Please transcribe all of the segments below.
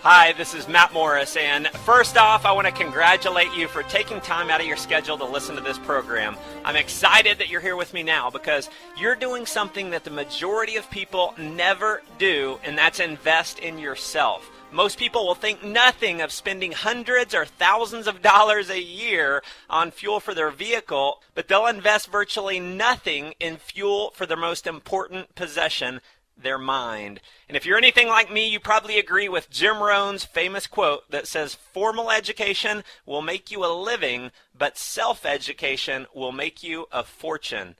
Hi, this is Matt Morris, and first off, I want to congratulate you for taking time out of your schedule to listen to this program. I'm excited that you're here with me now because you're doing something that the majority of people never do, and that's invest in yourself. Most people will think nothing of spending hundreds or thousands of dollars a year on fuel for their vehicle, but they'll invest virtually nothing in fuel for their most important possession, their mind. And if you're anything like me, you probably agree with Jim Rohn's famous quote that says, "Formal education will make you a living, but self-education will make you a fortune."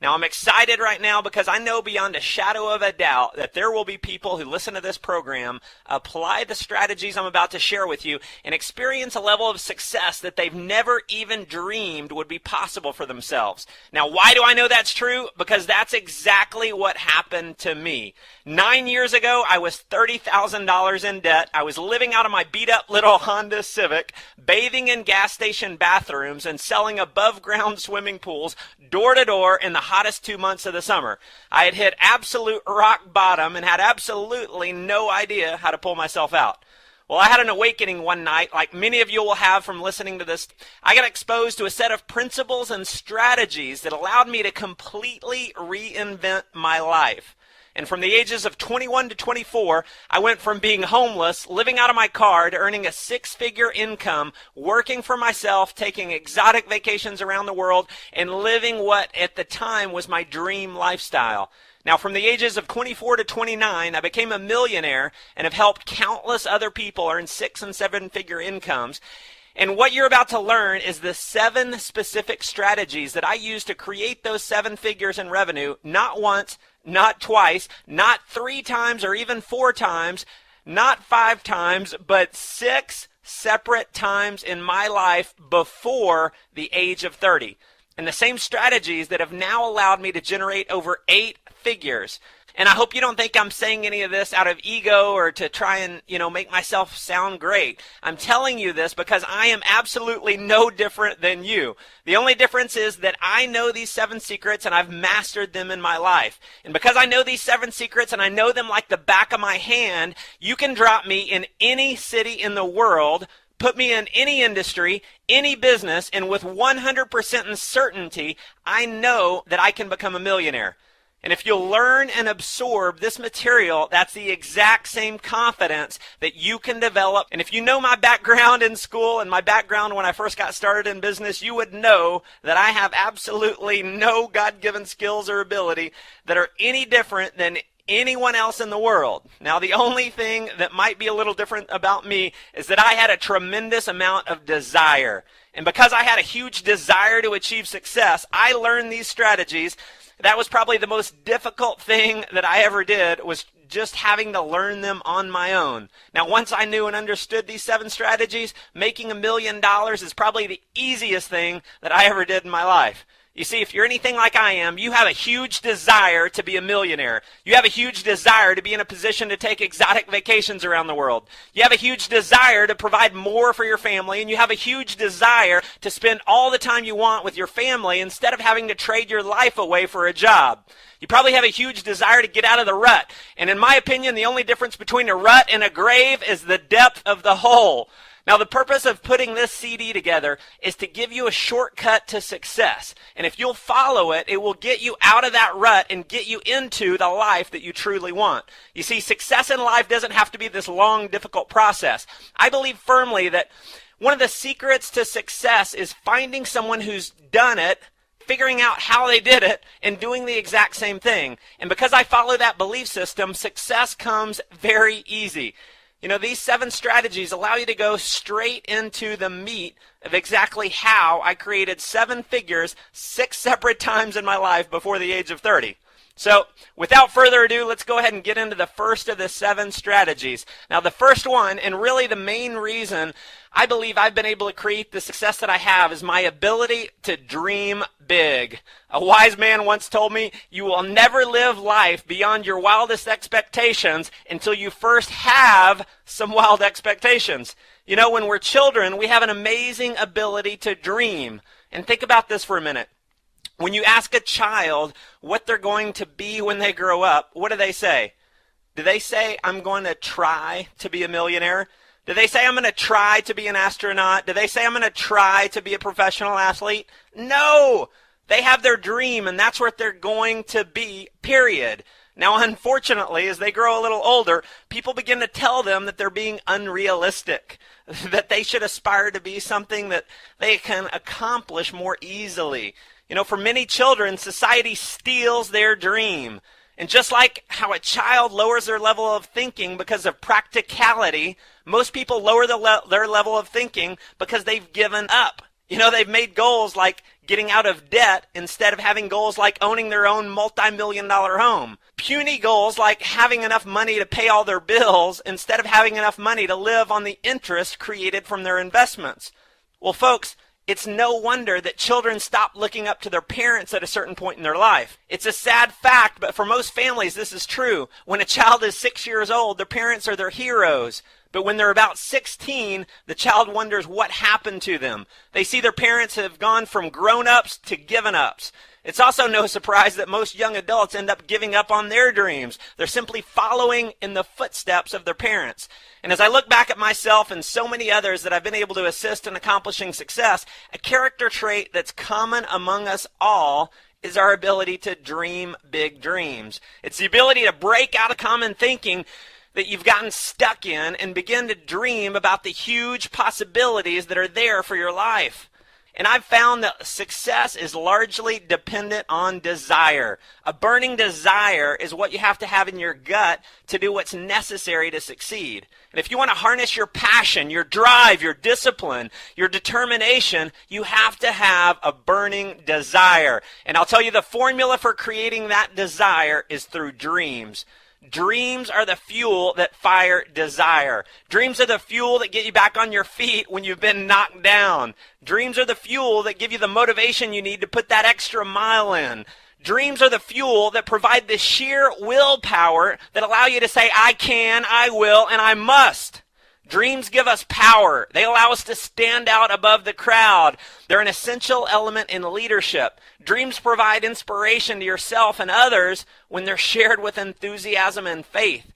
Now, I'm excited right now because I know beyond a shadow of a doubt that there will be people who listen to this program, apply the strategies I'm about to share with you, and experience a level of success that they've never even dreamed would be possible for themselves. Now, why do I know that's true? Because that's exactly what happened to me. 9 years ago, I was $30,000 in debt. I was living out of my beat-up little Honda Civic, bathing in gas station bathrooms, and selling above-ground swimming pools door to door in the hottest 2 months of the summer. I had hit absolute rock bottom and had absolutely no idea how to pull myself out. Well, I had an awakening one night, like many of you will have from listening to this. I got exposed to a set of principles and strategies that allowed me to completely reinvent my life. And from the ages of 21 to 24, I went from being homeless, living out of my car, to earning a six-figure income, working for myself, taking exotic vacations around the world, and living what at the time was my dream lifestyle. Now, from the ages of 24 to 29, I became a millionaire and have helped countless other people earn six- and seven-figure incomes. And what you're about to learn is the 7 specific strategies that I use to create those 7 figures in revenue, not once, not twice, not 3 times or even 4 times, not 5 times, but 6 separate times in my life before the age of 30. And the same strategies that have now allowed me to generate over 8 figures. And I hope you don't think I'm saying any of this out of ego or to try and, make myself sound great. I'm telling you this because I am absolutely no different than you. The only difference is that I know these 7 secrets and I've mastered them in my life. And because I know these 7 secrets and I know them like the back of my hand, you can drop me in any city in the world, put me in any industry, any business, and with 100% certainty, I know that I can become a millionaire. And if you'll learn and absorb this material, that's the exact same confidence that you can develop. And if you know my background in school and my background when I first got started in business, you would know that I have absolutely no God-given skills or ability that are any different than anyone else in the world. Now, the only thing that might be a little different about me is that I had a tremendous amount of desire. And because I had a huge desire to achieve success, I learned these strategies. That was probably the most difficult thing that I ever did, was just having to learn them on my own. Now, once I knew and understood these 7 strategies, making $1 million is probably the easiest thing that I ever did in my life. You see, if you're anything like I am, you have a huge desire to be a millionaire. You have a huge desire to be in a position to take exotic vacations around the world. You have a huge desire to provide more for your family, and you have a huge desire to spend all the time you want with your family instead of having to trade your life away for a job. You probably have a huge desire to get out of the rut. And in my opinion, the only difference between a rut and a grave is the depth of the hole. Now, the purpose of putting this CD together is to give you a shortcut to success. And if you'll follow it, it will get you out of that rut and get you into the life that you truly want. You see, success in life doesn't have to be this long, difficult process. I believe firmly that one of the secrets to success is finding someone who's done it, figuring out how they did it, and doing the exact same thing. And because I follow that belief system, success comes very easy. These 7 strategies allow you to go straight into the meat of exactly how I created 7 figures 6 separate times in my life before the age of 30. So, without further ado, let's go ahead and get into the first of the 7 strategies. Now, the first one, and really the main reason I believe I've been able to create the success that I have, is my ability to dream big. A wise man once told me, you will never live life beyond your wildest expectations until you first have some wild expectations. When we're children, we have an amazing ability to dream. And think about this for a minute. When you ask a child what they're going to be when they grow up, what do they say? Do they say, I'm going to try to be a millionaire? Do they say, I'm going to try to be an astronaut? Do they say, I'm going to try to be a professional athlete? No! They have their dream, and that's what they're going to be, period. Now, unfortunately, as they grow a little older, people begin to tell them that they're being unrealistic, that they should aspire to be something that they can accomplish more easily. You know, for many children, society steals their dream. And just like how a child lowers their level of thinking because of practicality, most people lower their level of thinking because they've given up. You know, they've made goals like getting out of debt instead of having goals like owning their own multi-million-dollar home. Puny goals like having enough money to pay all their bills instead of having enough money to live on the interest created from their investments. Well, folks, it's no wonder that children stop looking up to their parents at a certain point in their life. It's a sad fact, but for most families, this is true. When a child is 6 years old, their parents are their heroes. But when they're about 16, the child wonders what happened to them. They see their parents have gone from grown-ups to given-ups. It's also no surprise that most young adults end up giving up on their dreams. They're simply following in the footsteps of their parents. And as I look back at myself and so many others that I've been able to assist in accomplishing success, a character trait that's common among us all is our ability to dream big dreams. It's the ability to break out of common thinking that you've gotten stuck in and begin to dream about the huge possibilities that are there for your life. And I've found that success is largely dependent on desire. A burning desire is what you have to have in your gut to do what's necessary to succeed. And if you want to harness your passion, your drive, your discipline, your determination, you have to have a burning desire. And I'll tell you, the formula for creating that desire is through dreams. Dreams are the fuel that fire desire. Dreams are the fuel that get you back on your feet when you've been knocked down. Dreams are the fuel that give you the motivation you need to put that extra mile in. Dreams are the fuel that provide the sheer willpower that allow you to say, I can, I will, and I must. Dreams give us power. They allow us to stand out above the crowd. They're an essential element in leadership. Dreams provide inspiration to yourself and others when they're shared with enthusiasm and faith.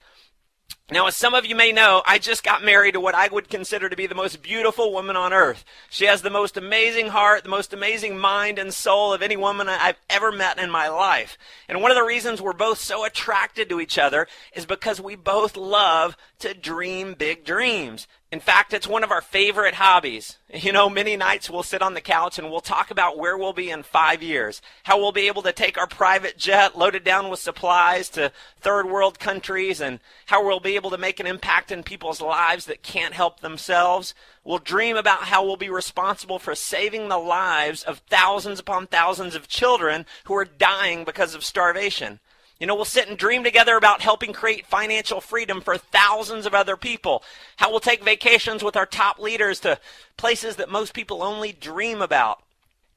Now, as some of you may know, I just got married to what I would consider to be the most beautiful woman on earth. She has the most amazing heart, the most amazing mind and soul of any woman I've ever met in my life. And one of the reasons we're both so attracted to each other is because we both love to dream big dreams. In fact, it's one of our favorite hobbies. You know, many nights we'll sit on the couch and we'll talk about where we'll be in 5 years, how we'll be able to take our private jet loaded down with supplies to third world countries, and how we'll be able to make an impact in people's lives that can't help themselves. We'll dream about how we'll be responsible for saving the lives of thousands upon thousands of children who are dying because of starvation. You know, we'll sit and dream together about helping create financial freedom for thousands of other people. How we'll take vacations with our top leaders to places that most people only dream about.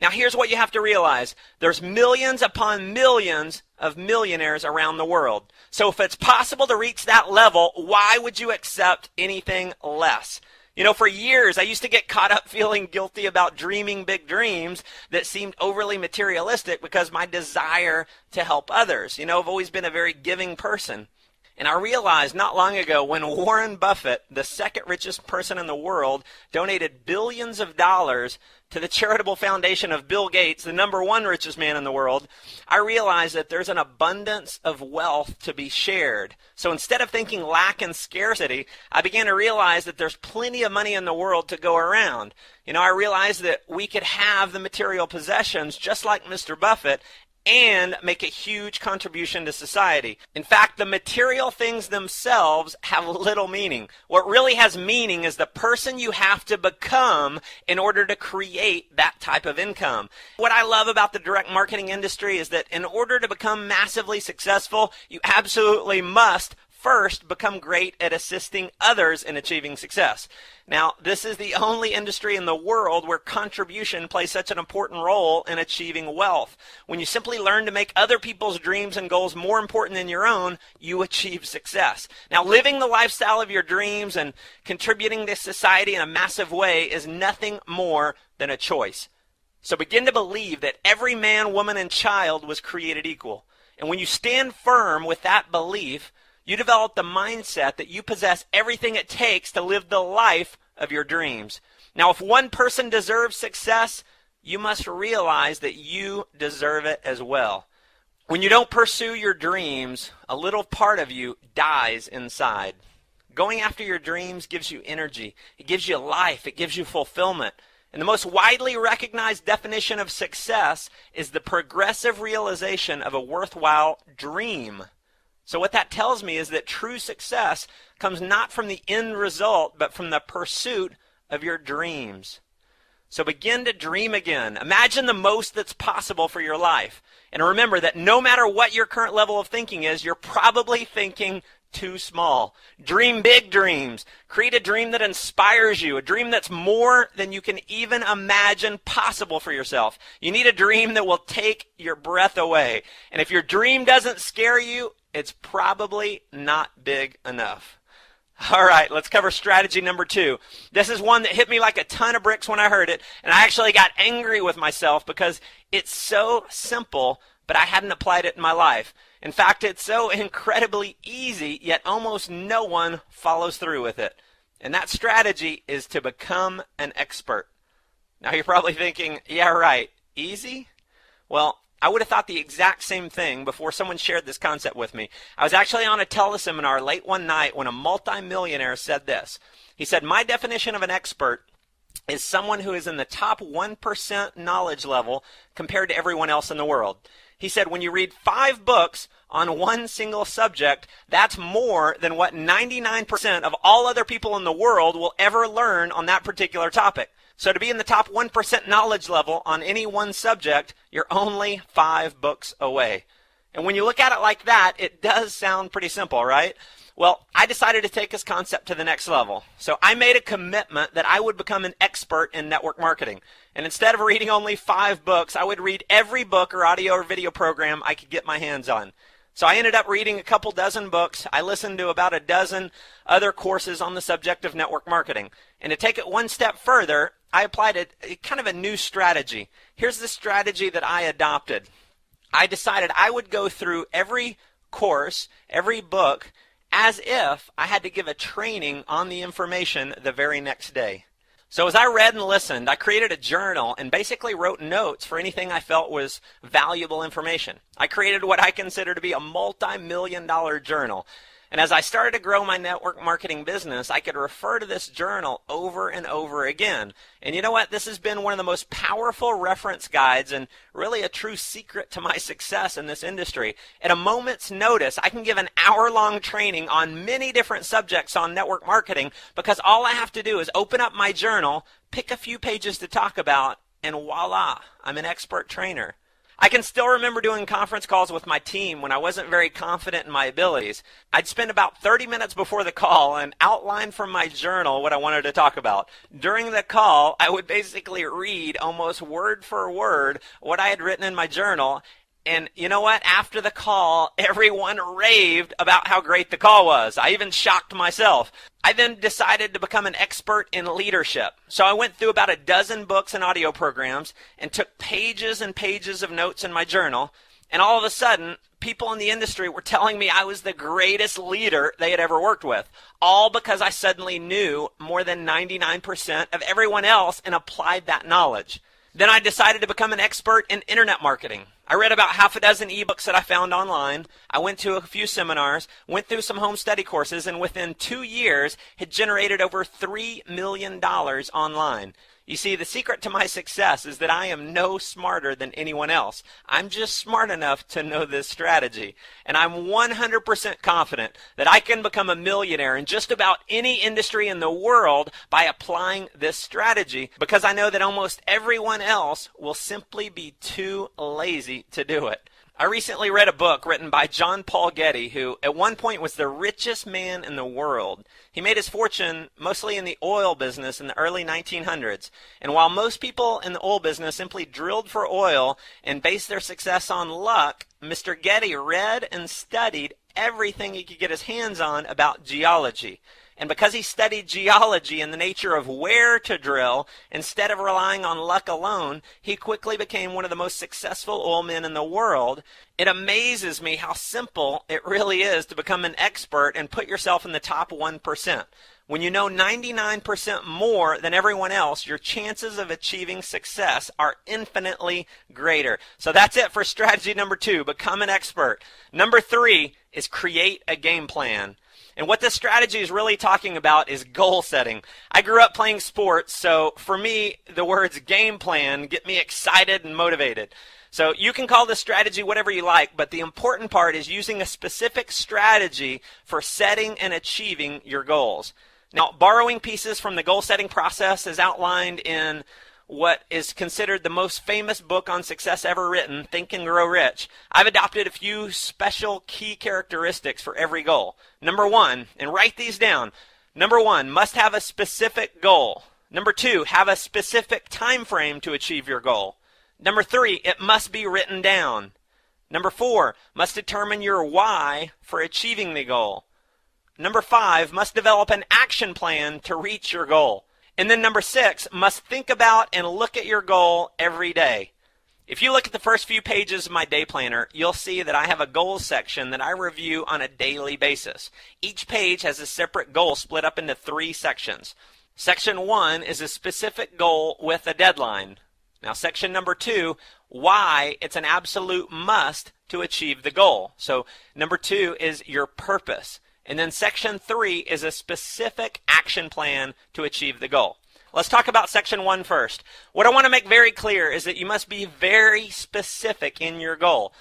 Now, here's what you have to realize. There's millions upon millions of millionaires around the world. So if it's possible to reach that level, why would you accept anything less? You know, for years, I used to get caught up feeling guilty about dreaming big dreams that seemed overly materialistic because my desire to help others. You know, I've always been a very giving person. And I realized not long ago when Warren Buffett, the second richest person in the world, donated billions of dollars to the charitable foundation of Bill Gates, the number one richest man in the world, I realized that there's an abundance of wealth to be shared. So instead of thinking lack and scarcity, I began to realize that there's plenty of money in the world to go around. You know, I realized that we could have the material possessions just like Mr. Buffett and make a huge contribution to society. In fact, the material things themselves have little meaning. What really has meaning is the person you have to become in order to create that type of income. What I love about the direct marketing industry is that in order to become massively successful, you absolutely must first become great at assisting others in achieving success. Now, this is the only industry in the world where contribution plays such an important role in achieving wealth. When you simply learn to make other people's dreams and goals more important than your own, you achieve success. Now, living the lifestyle of your dreams and contributing to society in a massive way is nothing more than a choice. So begin to believe that every man, woman, and child was created equal. And when you stand firm with that belief, You develop the mindset that you possess everything it takes to live the life of your dreams. Now, if one person deserves success, you must realize that you deserve it as well. When you don't pursue your dreams, a little part of you dies inside. Going after your dreams gives you energy. It gives you life. It gives you fulfillment. And the most widely recognized definition of success is the progressive realization of a worthwhile dream. So what that tells me is that true success comes not from the end result, but from the pursuit of your dreams. So begin to dream again. Imagine the most that's possible for your life. And remember that no matter what your current level of thinking is, you're probably thinking too small. Dream big dreams. Create a dream that inspires you, a dream that's more than you can even imagine possible for yourself. You need a dream that will take your breath away. And if your dream doesn't scare you, it's probably not big enough. All right, let's cover strategy number 2. This is one that hit me like a ton of bricks when I heard it, and I actually got angry with myself because it's so simple, but I hadn't applied it in my life. In fact, it's so incredibly easy, yet almost no one follows through with it. And that strategy is to become an expert. Now you're probably thinking, yeah, right, easy? Well, I would have thought the exact same thing before someone shared this concept with me. I was actually on a teleseminar late one night when a multimillionaire said this. He said, my definition of an expert is someone who is in the top 1% knowledge level compared to everyone else in the world. He said, when you read 5 books on one single subject, that's more than what 99% of all other people in the world will ever learn on that particular topic. So to be in the top 1% knowledge level on any one subject, you're only 5 books away. And when you look at it like that, it does sound pretty simple, right? Well, I decided to take this concept to the next level. So I made a commitment that I would become an expert in network marketing. And instead of reading only 5 books, I would read every book or audio or video program I could get my hands on. So I ended up reading a couple dozen books. I listened to about a dozen other courses on the subject of network marketing. And to take it one step further, I applied a kind of a new strategy. Here's the strategy that I adopted. I decided I would go through every course, every book, as if I had to give a training on the information the very next day. So as I read and listened, I created a journal and basically wrote notes for anything I felt was valuable information. I created what I consider to be a multi-million-dollar journal. And as I started to grow my network marketing business, I could refer to this journal over and over again. And you know what? This has been one of the most powerful reference guides and really a true secret to my success in this industry. At a moment's notice, I can give an hour-long training on many different subjects on network marketing because all I have to do is open up my journal, pick a few pages to talk about, and voila, I'm an expert trainer. I can still remember doing conference calls with my team when I wasn't very confident in my abilities. I'd spend about 30 minutes before the call and outline from my journal what I wanted to talk about. During the call, I would basically read almost word for word what I had written in my journal. And you know what? After the call, everyone raved about how great the call was. I even shocked myself. I then decided to become an expert in leadership. So I went through about a dozen books and audio programs and took pages and pages of notes in my journal. And all of a sudden, people in the industry were telling me I was the greatest leader they had ever worked with. All because I suddenly knew more than 99% of everyone else and applied that knowledge. Then I decided to become an expert in internet marketing. I read about half a dozen ebooks that I found online. I went to a few seminars, went through some home study courses, and within 2 years had generated over $3 million online. You see, the secret to my success is that I am no smarter than anyone else. I'm just smart enough to know this strategy. And I'm 100% confident that I can become a millionaire in just about any industry in the world by applying this strategy because I know that almost everyone else will simply be too lazy to do it. I recently read a book written by John Paul Getty, who at one point was the richest man in the world. He made his fortune mostly in the oil business in the early 1900s. And while most people in the oil business simply drilled for oil and based their success on luck, Mr. Getty read and studied everything he could get his hands on about geology. And because he studied geology and the nature of where to drill, instead of relying on luck alone, he quickly became one of the most successful oil men in the world. It amazes me how simple it really is to become an expert and put yourself in the top 1%. When you know 99% more than everyone else, your chances of achieving success are infinitely greater. So that's it for strategy number 2, become an expert. Number 3 is create a game plan. And what this strategy is really talking about is goal setting. I grew up playing sports, so for me, the words game plan get me excited and motivated. So you can call this strategy whatever you like, but the important part is using a specific strategy for setting and achieving your goals. Now, borrowing pieces from the goal-setting process is outlined in what is considered the most famous book on success ever written, Think and Grow Rich. I've adopted a few special key characteristics for every goal. Number 1, and write these down. Number 1, must have a specific goal. Number 2, have a specific time frame to achieve your goal. Number 3, it must be written down. Number 4, must determine your why for achieving the goal. Number 5, must develop an action plan to reach your goal. And then number 6, must think about and look at your goal every day. If you look at the first few pages of my day planner, you'll see that I have a goals section that I review on a daily basis. Each page has a separate goal split up into 3 sections. Section 1 is a specific goal with a deadline. Now, section number 2, why it's an absolute must to achieve the goal. So number 2 is your purpose. And then section 3 is a specific action plan to achieve the goal. Let's talk about section 1 first. What I want to make very clear is that you must be very specific in your goal.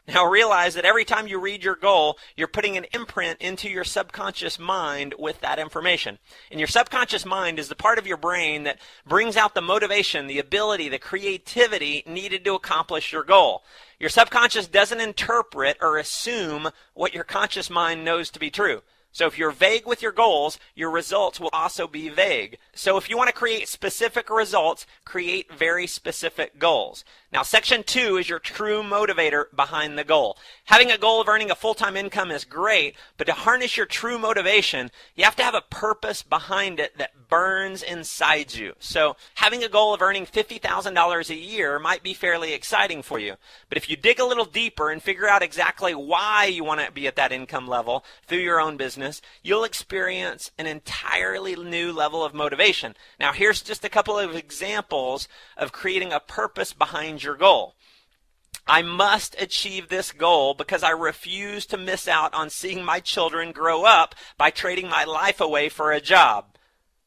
Now realize that every time you read your goal, you're putting an imprint into your subconscious mind with that information. And your subconscious mind is the part of your brain that brings out the motivation, the ability, the creativity needed to accomplish your goal. Your subconscious doesn't interpret or assume what your conscious mind knows to be true. So if you're vague with your goals, your results will also be vague. So if you want to create specific results, create very specific goals. Now, section 2 is your true motivator behind the goal. Having a goal of earning a full-time income is great, but to harness your true motivation, you have to have a purpose behind it that burns inside you. So having a goal of earning $50,000 a year might be fairly exciting for you. But if you dig a little deeper and figure out exactly why you want to be at that income level through your own business, you'll experience an entirely new level of motivation. Now, here's just a couple of examples of creating a purpose behind your goal. I must achieve this goal because I refuse to miss out on seeing my children grow up by trading my life away for a job.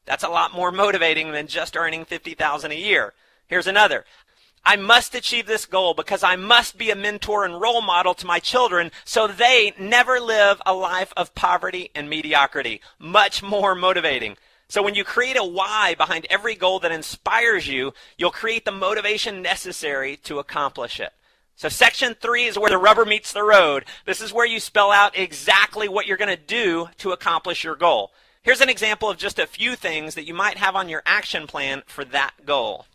That's a lot more motivating than just earning $50,000 a year. Here's another. I must achieve this goal because I must be a mentor and role model to my children so they never live a life of poverty and mediocrity. Much more motivating. So when you create a why behind every goal that inspires you, you'll create the motivation necessary to accomplish it. So section 3 is where the rubber meets the road. This is where you spell out exactly what you're going to do to accomplish your goal. Here's an example of just a few things that you might have on your action plan for that goal.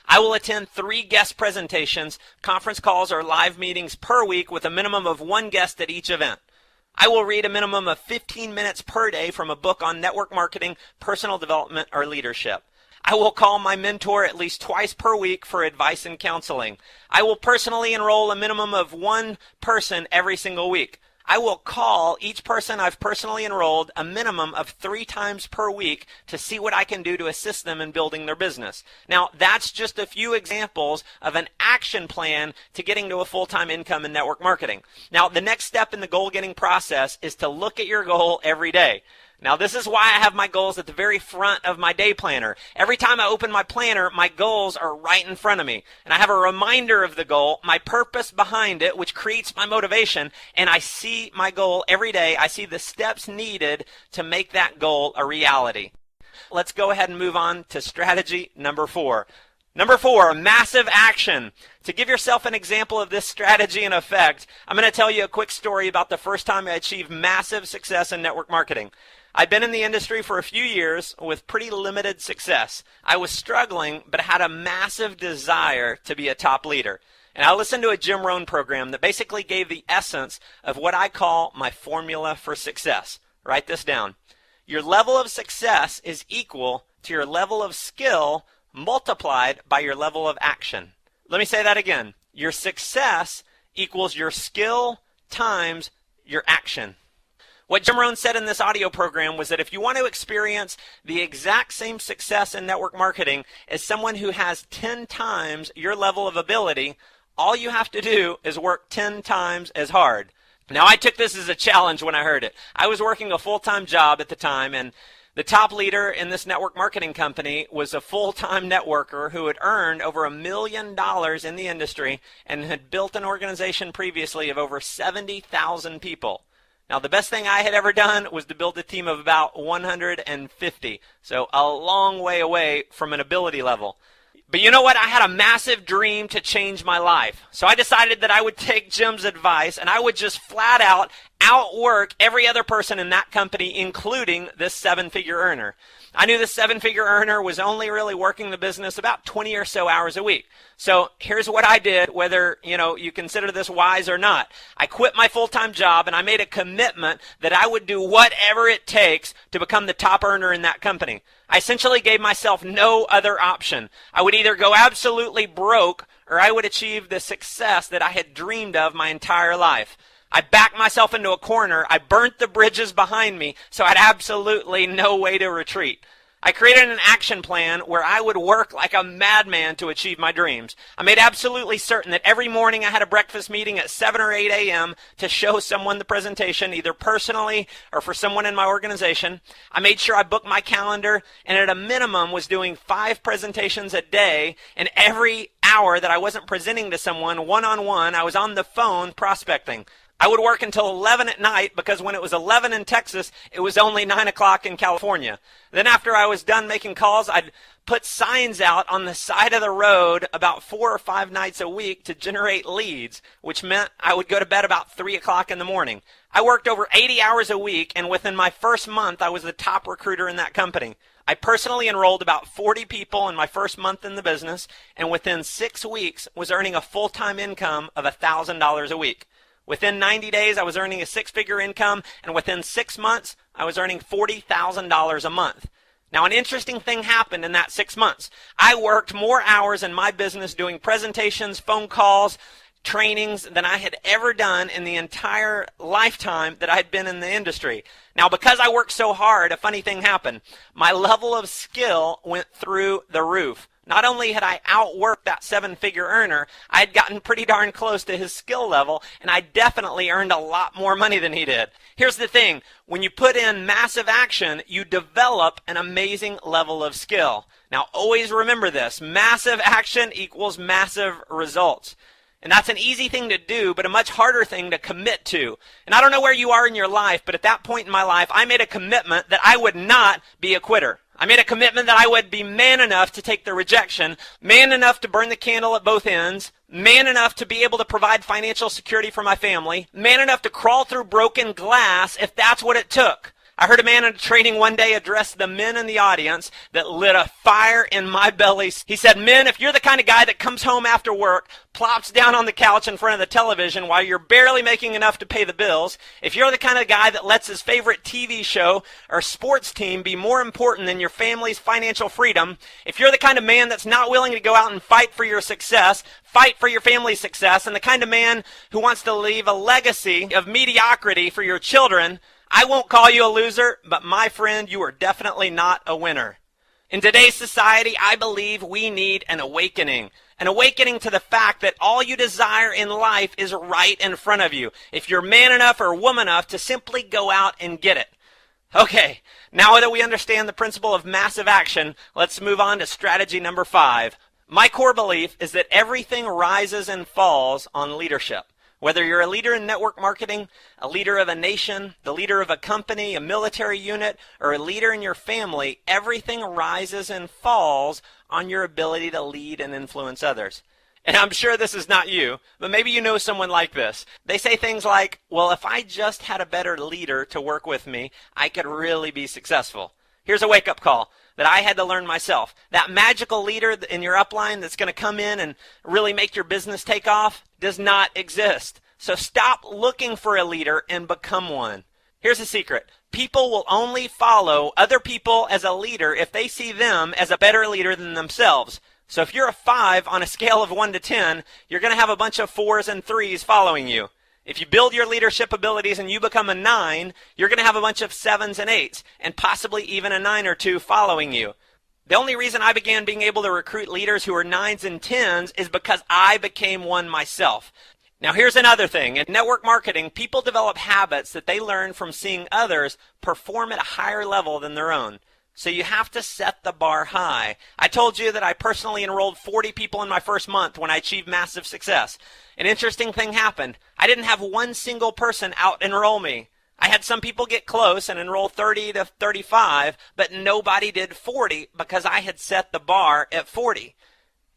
I will attend 3 guest presentations, conference calls, or live meetings per week with a minimum of 1 guest at each event. I will read a minimum of 15 minutes per day from a book on network marketing, personal development, or leadership. I will call my mentor at least twice per week for advice and counseling. I will personally enroll a minimum of 1 person every single week. I will call each person I've personally enrolled a minimum of 3 times per week to see what I can do to assist them in building their business. Now, that's just a few examples of an action plan to getting to a full-time income in network marketing. Now, the next step in the goal-getting process is to look at your goal every day. Now, this is why I have my goals at the very front of my day planner. Every time I open my planner, my goals are right in front of me. And I have a reminder of the goal, my purpose behind it, which creates my motivation, and I see my goal every day. I see the steps needed to make that goal a reality. Let's go ahead and move on to strategy number 4. Number 4, massive action. To give yourself an example of this strategy in effect, I'm going to tell you a quick story about the first time I achieved massive success in network marketing. I'd been in the industry for a few years with pretty limited success. I was struggling, but had a massive desire to be a top leader. And I listened to a Jim Rohn program that basically gave the essence of what I call my formula for success. Write this down. Your level of success is equal to your level of skill multiplied by your level of action. Let me say that again. Your success equals your skill times your action. What Jim Rohn said in this audio program was that if you want to experience the exact same success in network marketing as someone who has 10 times your level of ability, all you have to do is work 10 times as hard. Now, I took this as a challenge when I heard it. I was working a full-time job at the time, and the top leader in this network marketing company was a full-time networker who had earned over $1 million in the industry and had built an organization previously of over 70,000 people. Now, the best thing I had ever done was to build a team of about 150, so a long way away from an ability level. But you know what? I had a massive dream to change my life. So I decided that I would take Jim's advice and I would just flat out outwork every other person in that company, including this 7-figure earner. I knew this 7-figure earner was only really working the business about 20 or so hours a week. So here's what I did, whether you consider this wise or not. I quit my full-time job and I made a commitment that I would do whatever it takes to become the top earner in that company. I essentially gave myself no other option. I would either go absolutely broke or I would achieve the success that I had dreamed of my entire life. I backed myself into a corner. I burnt the bridges behind me, so I had absolutely no way to retreat. I created an action plan where I would work like a madman to achieve my dreams. I made absolutely certain that every morning I had a breakfast meeting at 7 or 8 a.m. to show someone the presentation, either personally or for someone in my organization. I made sure I booked my calendar and at a minimum was doing 5 presentations a day, and every hour that I wasn't presenting to someone one-on-one, I was on the phone prospecting. I would work until 11 at night because when it was 11 in Texas, it was only 9 o'clock in California. Then after I was done making calls, I'd put signs out on the side of the road about 4 or 5 nights a week to generate leads, which meant I would go to bed about 3 o'clock in the morning. I worked over 80 hours a week, and within my first month, I was the top recruiter in that company. I personally enrolled about 40 people in my first month in the business, and within 6 weeks was earning a full-time income of $1,000 a week. Within 90 days, I was earning a 6-figure income, and within 6 months, I was earning $40,000 a month. Now, an interesting thing happened in that 6 months. I worked more hours in my business doing presentations, phone calls, trainings than I had ever done in the entire lifetime that I had been in the industry. Now, because I worked so hard, a funny thing happened. My level of skill went through the roof. Not only had I outworked that 7-figure earner, I had gotten pretty darn close to his skill level, and I definitely earned a lot more money than he did. Here's the thing. When you put in massive action, you develop an amazing level of skill. Now, always remember this. Massive action equals massive results. And that's an easy thing to do, but a much harder thing to commit to. And I don't know where you are in your life, but at that point in my life, I made a commitment that I would not be a quitter. I made a commitment that I would be man enough to take the rejection, man enough to burn the candle at both ends, man enough to be able to provide financial security for my family, man enough to crawl through broken glass if that's what it took. I heard a man in a training one day address the men in the audience that lit a fire in my belly. He said, "Men, if you're the kind of guy that comes home after work, plops down on the couch in front of the television while you're barely making enough to pay the bills, if you're the kind of guy that lets his favorite TV show or sports team be more important than your family's financial freedom, if you're the kind of man that's not willing to go out and fight for your success, fight for your family's success, and the kind of man who wants to leave a legacy of mediocrity for your children, I won't call you a loser, but my friend, you are definitely not a winner." In today's society, I believe we need an awakening to the fact that all you desire in life is right in front of you, if you're man enough or woman enough to simply go out and get it. Okay, now that we understand the principle of massive action, let's move on to strategy number 5. My core belief is that everything rises and falls on leadership. Whether you're a leader in network marketing, a leader of a nation, the leader of a company, a military unit, or a leader in your family, everything rises and falls on your ability to lead and influence others. And I'm sure this is not you, but maybe you know someone like this. They say things like, well, if I just had a better leader to work with me, I could really be successful. Here's a wake-up call that I had to learn myself. That magical leader in your upline that's going to come in and really make your business take off does not exist. So stop looking for a leader and become one. Here's the secret. People will only follow other people as a leader if they see them as a better leader than themselves. So if you're a 5 on a scale of 1 to 10, you're going to have a bunch of 4s and 3s following you. If you build your leadership abilities and you become a 9, you're going to have a bunch of 7s and 8s, and possibly even a 9 or 2 following you. The only reason I began being able to recruit leaders who are 9s and 10s is because I became one myself. Now here's another thing. In network marketing, people develop habits that they learn from seeing others perform at a higher level than their own. So you have to set the bar high. I told you that I personally enrolled 40 people in my first month when I achieved massive success. An interesting thing happened. I didn't have one single person out-enroll me. I had some people get close and enroll 30 to 35, but nobody did 40 because I had set the bar at 40.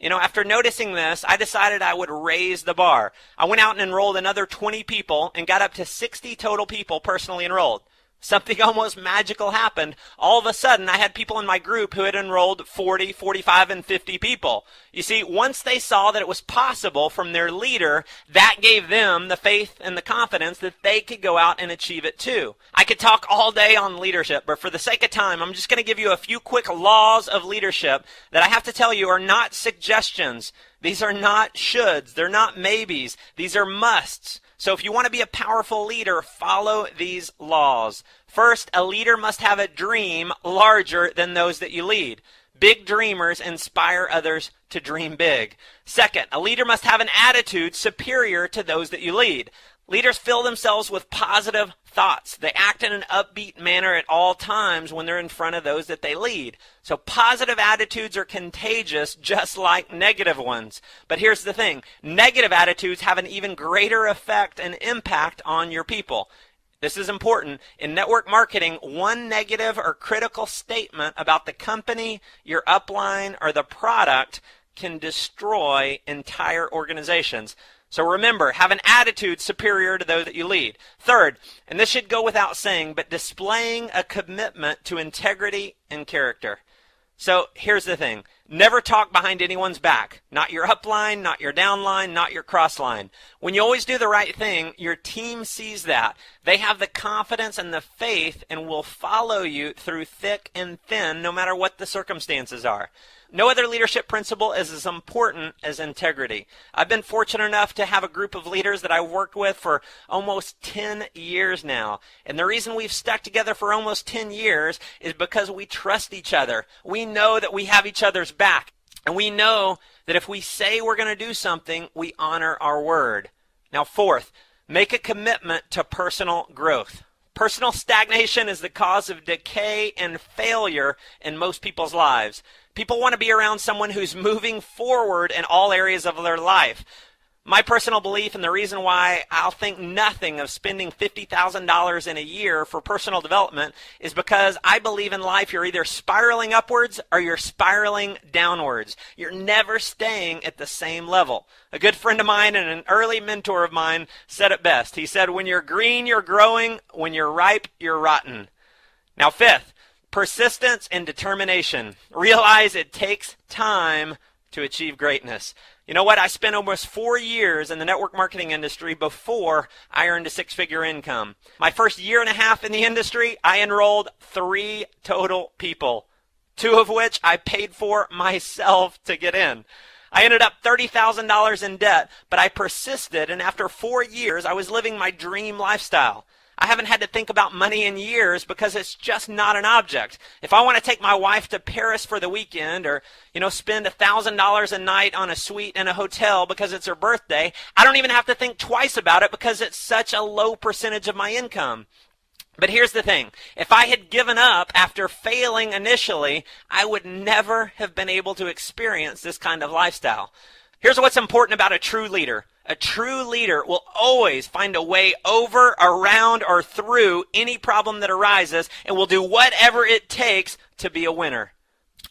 After noticing this, I decided I would raise the bar. I went out and enrolled another 20 people and got up to 60 total people personally enrolled. Something almost magical happened. All of a sudden, I had people in my group who had enrolled 40, 45, and 50 people. You see, once they saw that it was possible from their leader, that gave them the faith and the confidence that they could go out and achieve it too. I could talk all day on leadership, but for the sake of time, I'm just going to give you a few quick laws of leadership that I have to tell you are not suggestions. These are not shoulds. They're not maybes. These are musts. So if you want to be a powerful leader, follow these laws. First, a leader must have a dream larger than those that you lead. Big dreamers inspire others to dream big. Second, a leader must have an attitude superior to those that you lead. Leaders fill themselves with positive thoughts. They act in an upbeat manner at all times when they're in front of those that they lead. So positive attitudes are contagious just like negative ones. But here's the thing. Negative attitudes have an even greater effect and impact on your people. This is important. In network marketing, one negative or critical statement about the company, your upline, or the product can destroy entire organizations. So remember, have an attitude superior to those that you lead. Third, and this should go without saying, but displaying a commitment to integrity and character. So here's the thing. Never talk behind anyone's back. Not your upline, not your downline, not your crossline. When you always do the right thing, your team sees that. They have the confidence and the faith and will follow you through thick and thin, no matter what the circumstances are. No other leadership principle is as important as integrity. I've been fortunate enough to have a group of leaders that I've worked with for almost 10 years now. And the reason we've stuck together for almost 10 years is because we trust each other. We know that we have each other's back. And we know that if we say we're going to do something, we honor our word. Now, fourth, make a commitment to personal growth. Personal stagnation is the cause of decay and failure in most people's lives. People want to be around someone who's moving forward in all areas of their life. My personal belief, and the reason why I'll think nothing of spending $50,000 in a year for personal development, is because I believe in life you're either spiraling upwards or you're spiraling downwards. You're never staying at the same level. A good friend of mine and an early mentor of mine said it best. He said, when you're green, you're growing. When you're ripe, you're rotten. Now, fifth, persistence and determination. Realize it takes time to achieve greatness. You know what? I spent almost 4 years in the network marketing industry before I earned a six-figure income. My first year and a half in the industry, I enrolled 3 total people, 2 of which I paid for myself to get in. I ended up $30,000 in debt, but I persisted, and after 4 years, I was living my dream lifestyle. I haven't had to think about money in years because it's just not an object. If I want to take my wife to Paris for the weekend or, spend $1,000 a night on a suite in a hotel because it's her birthday, I don't even have to think twice about it because it's such a low percentage of my income. But here's the thing. If I had given up after failing initially, I would never have been able to experience this kind of lifestyle. Here's what's important about a true leader. A true leader will always find a way over, around, or through any problem that arises and will do whatever it takes to be a winner.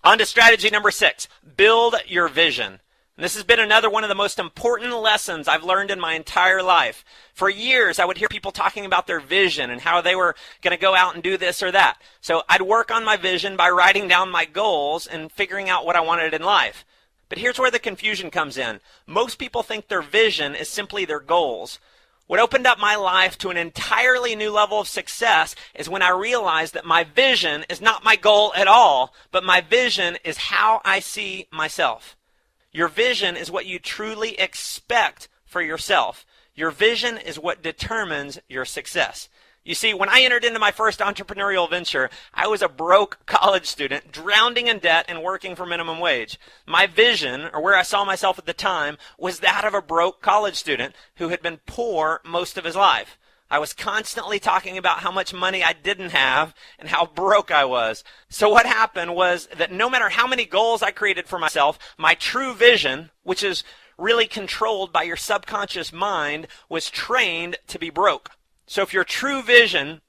On to strategy number 6, build your vision. And this has been another one of the most important lessons I've learned in my entire life. For years, I would hear people talking about their vision and how they were going to go out and do this or that. So I'd work on my vision by writing down my goals and figuring out what I wanted in life. But here's where the confusion comes in. Most people think their vision is simply their goals. What opened up my life to an entirely new level of success is when I realized that my vision is not my goal at all, but my vision is how I see myself. Your vision is what you truly expect for yourself. Your vision is what determines your success. You see, when I entered into my first entrepreneurial venture, I was a broke college student, drowning in debt and working for minimum wage. My vision, or where I saw myself at the time, was that of a broke college student who had been poor most of his life. I was constantly talking about how much money I didn't have and how broke I was. So what happened was that no matter how many goals I created for myself, my true vision, which is really controlled by your subconscious mind, was trained to be broke. So if your true vision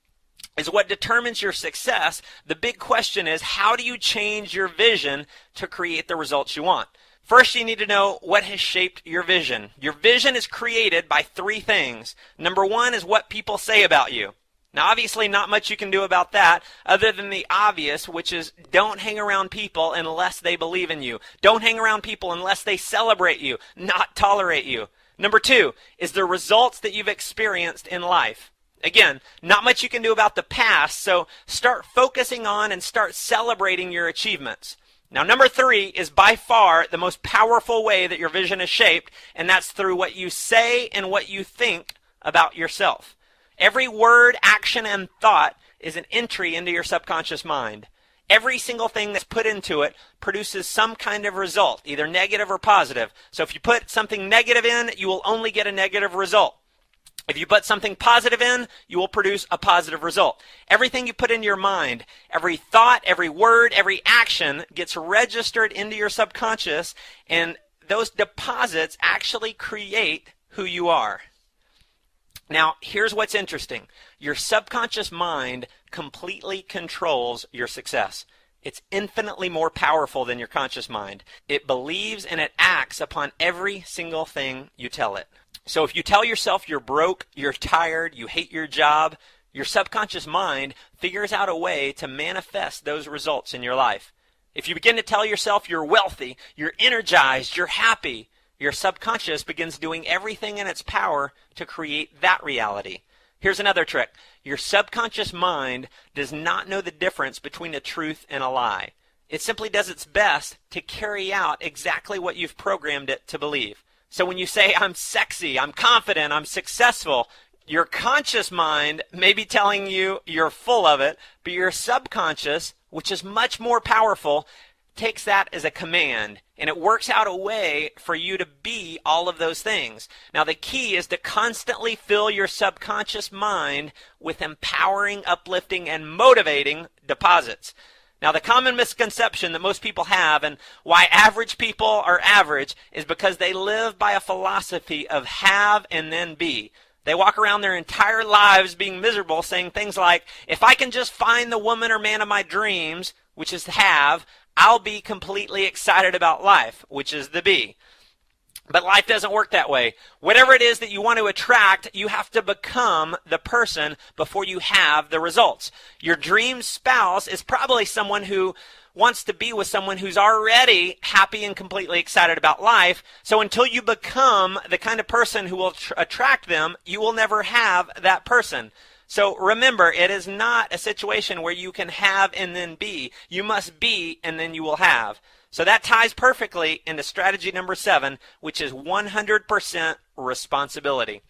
is what determines your success, the big question is, how do you change your vision to create the results you want? First, you need to know what has shaped your vision. Your vision is created by three things. Number one is what people say about you. Now, obviously, not much you can do about that other than the obvious, which is don't hang around people unless they believe in you. Don't hang around people unless they celebrate you, not tolerate you. Number two is the results that you've experienced in life. Again, not much you can do about the past, so start focusing on and start celebrating your achievements. Now, number three is by far the most powerful way that your vision is shaped, and that's through what you say and what you think about yourself. Every word, action, and thought is an entry into your subconscious mind. Every single thing that's put into it produces some kind of result, either negative or positive. So if you put something negative in, you will only get a negative result. If you put something positive in, you will produce a positive result. Everything you put in your mind, every thought, every word, every action gets registered into your subconscious, and those deposits actually create who you are. Now, here's what's interesting. Your subconscious mind completely controls your success. It's infinitely more powerful than your conscious mind. It believes and it acts upon every single thing you tell it. So if you tell yourself you're broke, you're tired, you hate your job, your subconscious mind figures out a way to manifest those results in your life. If you begin to tell yourself you're wealthy, you're energized, you're happy, your subconscious begins doing everything in its power to create that reality. Here's another trick. Your subconscious mind does not know the difference between a truth and a lie. It simply does its best to carry out exactly what you've programmed it to believe. So when you say, I'm sexy, I'm confident, I'm successful, your conscious mind may be telling you you're full of it, but your subconscious, which is much more powerful, takes that as a command, and it works out a way for you to be all of those things. Now, the key is to constantly fill your subconscious mind with empowering, uplifting, and motivating deposits. Now, the common misconception that most people have and why average people are average is because they live by a philosophy of have and then be. They walk around their entire lives being miserable, saying things like, if I can just find the woman or man of my dreams, which is have, I'll be completely excited about life, which is the be. But life doesn't work that way. Whatever it is that you want to attract, you have to become the person before you have the results. Your dream spouse is probably someone who wants to be with someone who's already happy and completely excited about life. So until you become the kind of person who will attract them, you will never have that person. So remember, it is not a situation where you can have and then be. You must be and then you will have. So that ties perfectly into strategy number 7, which is 100% responsibility.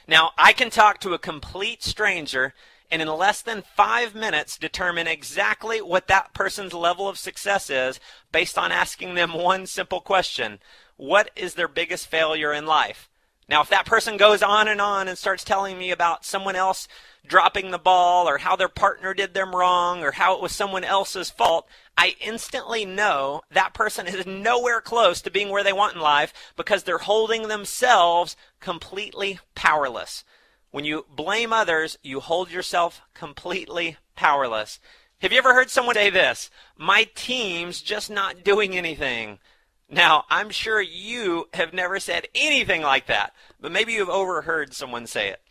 Now, I can talk to a complete stranger and in less than 5 minutes determine exactly what that person's level of success is based on asking them one simple question. What is their biggest failure in life? Now, if that person goes on and starts telling me about someone else dropping the ball or how their partner did them wrong or how it was someone else's fault, I instantly know that person is nowhere close to being where they want in life because they're holding themselves completely powerless. When you blame others, you hold yourself completely powerless. Have you ever heard someone say this? My team's just not doing anything. Now, I'm sure you have never said anything like that, but maybe you've overheard someone say it.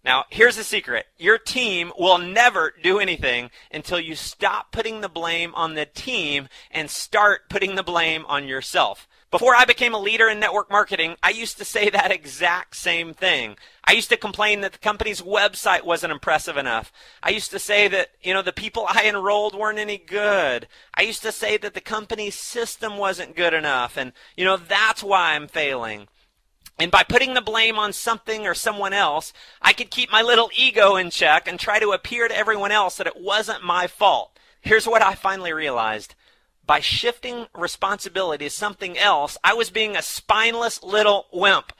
Now, here's the secret. Your team will never do anything until you stop putting the blame on the team and start putting the blame on yourself. Before I became a leader in network marketing, I used to say that exact same thing. I used to complain that the company's website wasn't impressive enough. I used to say that, the people I enrolled weren't any good. I used to say that the company's system wasn't good enough. And, that's why I'm failing. And by putting the blame on something or someone else, I could keep my little ego in check and try to appear to everyone else that it wasn't my fault. Here's what I finally realized. By shifting responsibility to something else, I was being a spineless little wimp.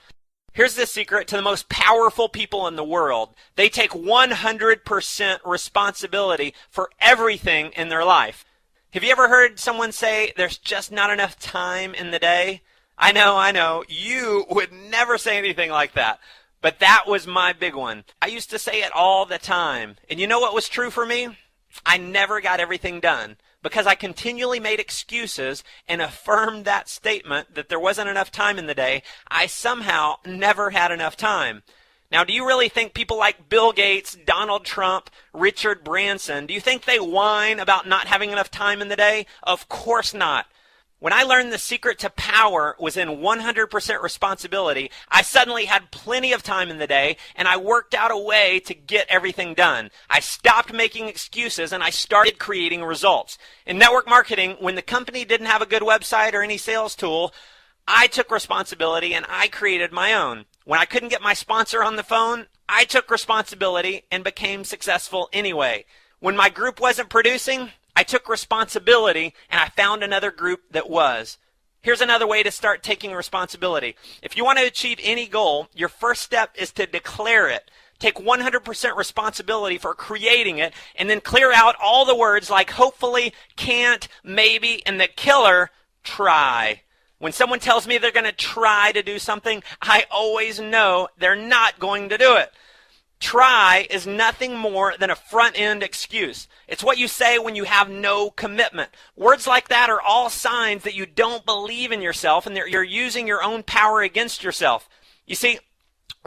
Here's the secret to the most powerful people in the world. They take 100% responsibility for everything in their life. Have you ever heard someone say, there's just not enough time in the day? I know. You would never say anything like that. But that was my big one. I used to say it all the time. And you know what was true for me? I never got everything done. Because I continually made excuses and affirmed that statement that there wasn't enough time in the day, I somehow never had enough time. Now, do you really think people like Bill Gates, Donald Trump, Richard Branson, do you think they whine about not having enough time in the day? Of course not. When I learned the secret to power was in 100% responsibility, I suddenly had plenty of time in the day, and I worked out a way to get everything done. I stopped making excuses, and I started creating results. In network marketing, when the company didn't have a good website or any sales tool, I took responsibility, and I created my own. When I couldn't get my sponsor on the phone, I took responsibility and became successful anyway. When my group wasn't producing, I took responsibility and I found another group that was. Here's another way to start taking responsibility. If you want to achieve any goal, your first step is to declare it. Take 100% responsibility for creating it and then clear out all the words like hopefully, can't, maybe, and the killer, try. When someone tells me they're going to try to do something, I always know they're not going to do it. Try is nothing more than a front-end excuse. It's what you say when you have no commitment. Words like that are all signs that you don't believe in yourself and that you're using your own power against yourself. You see,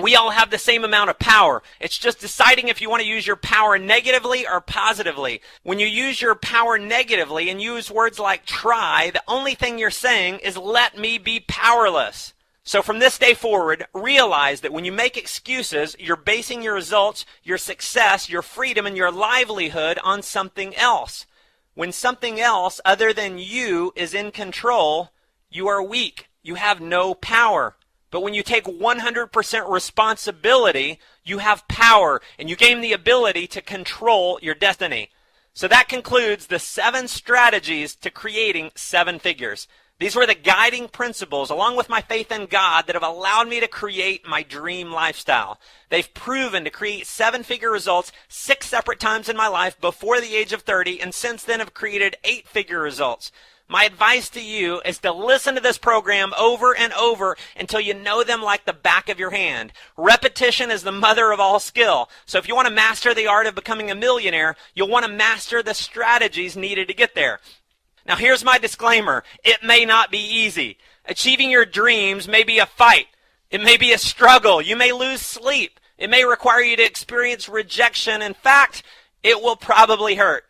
we all have the same amount of power. It's just deciding if you want to use your power negatively or positively. When you use your power negatively and use words like try, the only thing you're saying is let me be powerless. So from this day forward, realize that when you make excuses, you're basing your results, your success, your freedom, and your livelihood on something else. When something else other than you is in control, you are weak. You have no power. But when you take 100% responsibility, you have power, and you gain the ability to control your destiny. So that concludes the 7 strategies to creating 7 figures. These were the guiding principles, along with my faith in God, that have allowed me to create my dream lifestyle. They've proven to create 7-figure results 6 separate times in my life before the age of 30, and since then have created 8-figure results. My advice to you is to listen to this program over and over until you know them like the back of your hand. Repetition is the mother of all skill. So if you want to master the art of becoming a millionaire, you'll want to master the strategies needed to get there. Now here's my disclaimer. It may not be easy. Achieving your dreams may be a fight. It may be a struggle. You may lose sleep. It may require you to experience rejection. In fact, it will probably hurt.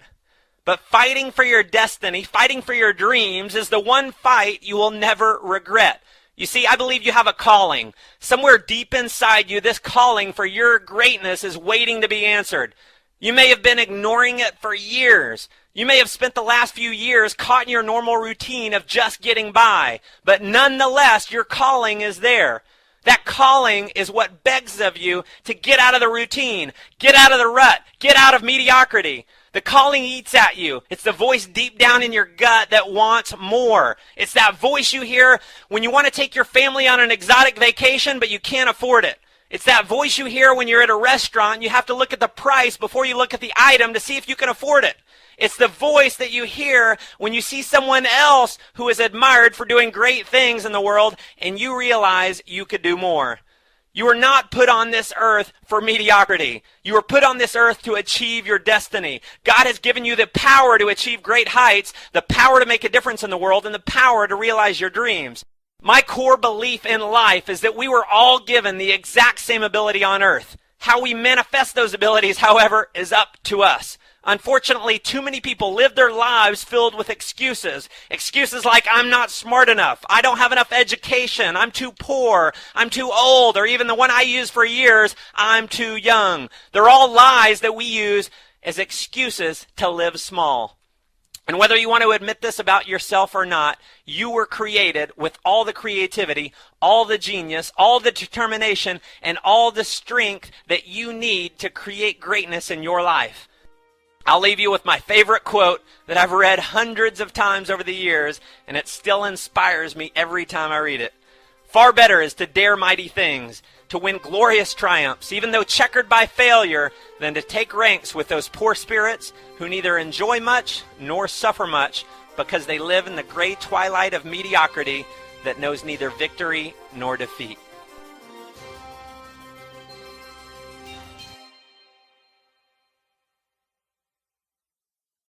But fighting for your destiny, fighting for your dreams is the one fight you will never regret. You see, I believe you have a calling. Somewhere deep inside you, this calling for your greatness is waiting to be answered. You may have been ignoring it for years. You may have spent the last few years caught in your normal routine of just getting by. But nonetheless, your calling is there. That calling is what begs of you to get out of the routine, get out of the rut, get out of mediocrity. The calling eats at you. It's the voice deep down in your gut that wants more. It's that voice you hear when you want to take your family on an exotic vacation, but you can't afford it. It's that voice you hear when you're at a restaurant and you have to look at the price before you look at the item to see if you can afford it. It's the voice that you hear when you see someone else who is admired for doing great things in the world and you realize you could do more. You were not put on this earth for mediocrity. You were put on this earth to achieve your destiny. God has given you the power to achieve great heights, the power to make a difference in the world, and the power to realize your dreams. My core belief in life is that we were all given the exact same ability on earth. How we manifest those abilities, however, is up to us. Unfortunately, too many people live their lives filled with excuses. Excuses like, I'm not smart enough, I don't have enough education, I'm too poor, I'm too old, or even the one I used for years, I'm too young. They're all lies that we use as excuses to live small. And whether you want to admit this about yourself or not, you were created with all the creativity, all the genius, all the determination, and all the strength that you need to create greatness in your life. I'll leave you with my favorite quote that I've read hundreds of times over the years, and it still inspires me every time I read it. Far better is to dare mighty things, to win glorious triumphs, even though checkered by failure, than to take ranks with those poor spirits who neither enjoy much nor suffer much because they live in the gray twilight of mediocrity that knows neither victory nor defeat.